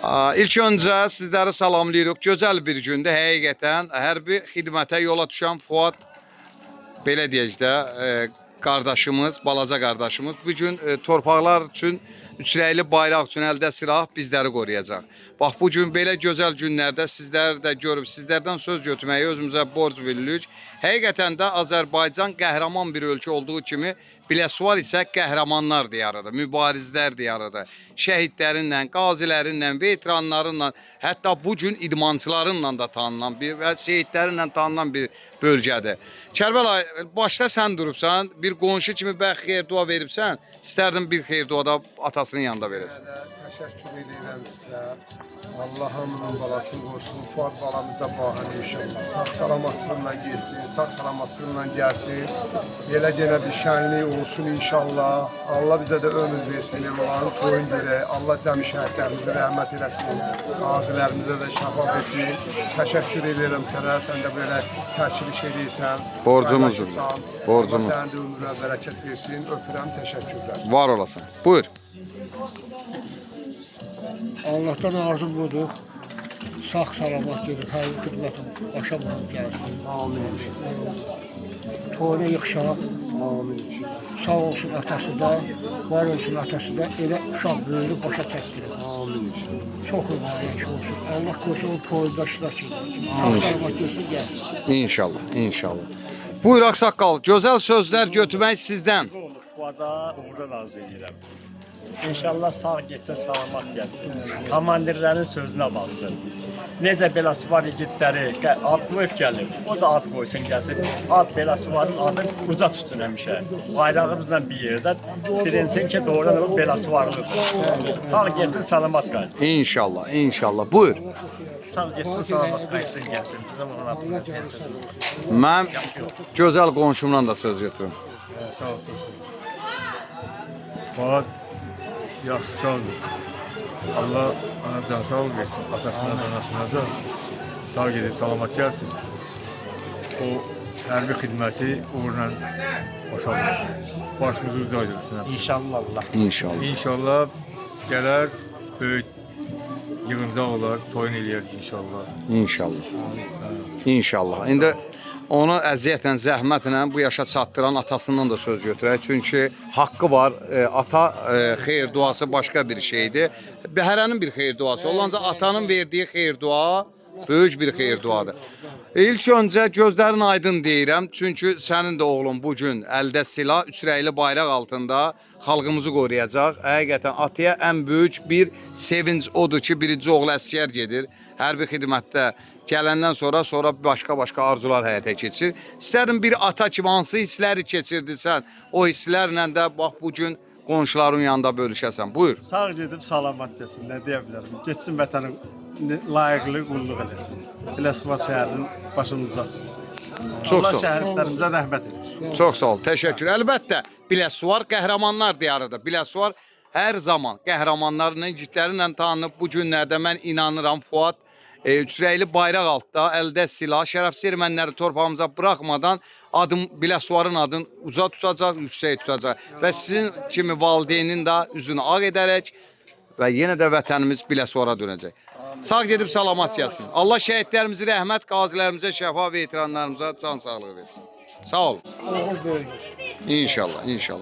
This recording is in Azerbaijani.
İlk öncə sizləri salamlayırıq. Gözəl bir gündür həqiqətən. Hərbi xidmətə yola düşən Fuad, belə deyək də, qardaşımız, balaca qardaşımız bu gün torpaqlar üçün, üçrəkli bayraq üçün əldə silah bizləri qoruyacaq. Bax, bu gün belə gözəl günlərdə sizlər də görüb, sizlərdən söz götürməyi özümüzə borc bilirik. Həqiqətən də Azərbaycan qəhrəman bir ölkə olduğu kimi, Biləsuvar isə qəhrəmanlar diyarıdır, mübarizlər diyarıdır. Şəhidlərinlə, qazilərinlə, veteranlarınla, hətta bu gün idmançılarınla da tanınan və şəhidlərinlə tanınan bir bölgədir. Kərbəlayı, başda sən durubsan, bir qonşu kimi bəx xeyir dua veribsən, istərdim bir xeyir dua da atasının yanında verəsən. Təşəkkür edirəm sizə. Allah hamının balasını qorusun. Fuad balamız da bahane inşallah. Sağ-salamatçılıqla geçsin, sağ-salamatçılıqla gəlsin. Elə genə bir şənlik olsun inşallah. Allah bizə də ömür versin, onların toyun görək. Allah cəmi şəhidlərimizə rəhmət eləsin. Qazilərimizə də şəfa versin. Təşəkkür edirəm sənə. Sən də belə çəkiliş edirsən. Borcumuzdur. Borcumuz. Allah sənin də ömrünə bərəkət versin. Öpürəm, təşəkkürlər. Var olasın. Buyur. Allah'tan arzum budur. Sağ salamat gelir, hayır xidmətim aşamadan gəlsin. Amin. Toyuna yıxşaq. Amin. Sağ olsun atası da, var olsun atası da elə uşaq böyüyü başa çəkdirir. Amin. Çox mübarək olsun. Allah qorusun o toyunda iştirak edir. Sağ salamat gelsin gəlsin. İnşallah, inşallah. Buyur Ağsaqqal, gözəl sözlər götürmək sizdən. Fuada uğurlar arzu edirəm. İnşallah sağ geçsə, salamat gəlsin. Komandirlərin sözünə baxsın. Necə beləsi var igidləri, ad qoyub gəlir. O da ad qoysun gəlsin. Ad beləsi varın adını uca tutsun həmişə. Bayrağımızla bir yerdə bilinsin ki, doğrudan o beləsi varlıdır. Sağ geçsin, salamat qalsın. İnşallah, inşallah. Buyur. Sağ geçsin, salamat qalsın gəlsin. Bizim onun adına gəlsin. Mən gözəl qonşumdan da söz götürüm. Sağ olsun. Fuad yaxşı uşaqdır. Allah ona can sağ versin. Atasına da, anasına da sağ gedib salamat gəlsin. O hərbi xidməti uğurla başa vursun. Başımızı uca aydırsın. İnşallah Allah. İnşallah. İnşallah gələr, böyük yığıncaq olar, toyun eləyər inşallah. İnşallah. İnşallah. İndi onu əziyyətlə, zəhmətlə bu yaşa çatdıran atasından da söz götürək. Çünki haqqı var. Ata xeyir duası başqa bir şeydir. Hərənin bir xeyir duası olur. Ancaq atanın verdiyi xeyir dua böyük bir xeyir duadır. İlk öncə gözlərin aydın deyirəm. Çünki sənin də oğlun bu gün əldə silah, üçrəkli bayraq altında xalqımızı qoruyacaq. Həqiqətən ataya ən böyük bir sevinc odur ki, birinci oğlu əsgər gedir. Hərbi xidmətdə gələndən sonra başqa arzular həyata keçir. İstədim bir ata kimi hansı hissləri keçirdirsən, o hisslərlə də bax bu gün qonşuların yanında bölüşəsən. Buyur. Sağ gedib salamat gəlsin, nə deyə bilərəm. Getsin vətənin layiqli qulluq eləsin. Biləsuvar şəhərinin başını uzat tutsun. Çox Allah sağ ol. şəhidlərimizə rəhmət eləsin. Çox sağ ol. Təşəkkür. Əlbəttə, Biləsuvar qəhrəmanlar diyarıdır. Biləsuvar hər zaman qəhrəmanlarla, igidlərlə tanınıb. Bu günlərdə mən inanıram Fuad üçrəkli bayraq altda əldə silah, şərəfsiz ermənləri torpağımıza buraxmadan Biləsuvarın adını uca tutacaq, yüksək tutacaq. Və sizin kimi valideynin də üzünü ağ edərək və yenə də vətənimiz Biləsuvara dönəcək. Sağ gedib salamat gəlsin. Allah şəhidlərimizi rəhmət, qazilərimizə şəfa, veteranlarımıza can sağlığı versin. Sağ olun. İnşallah, inşallah.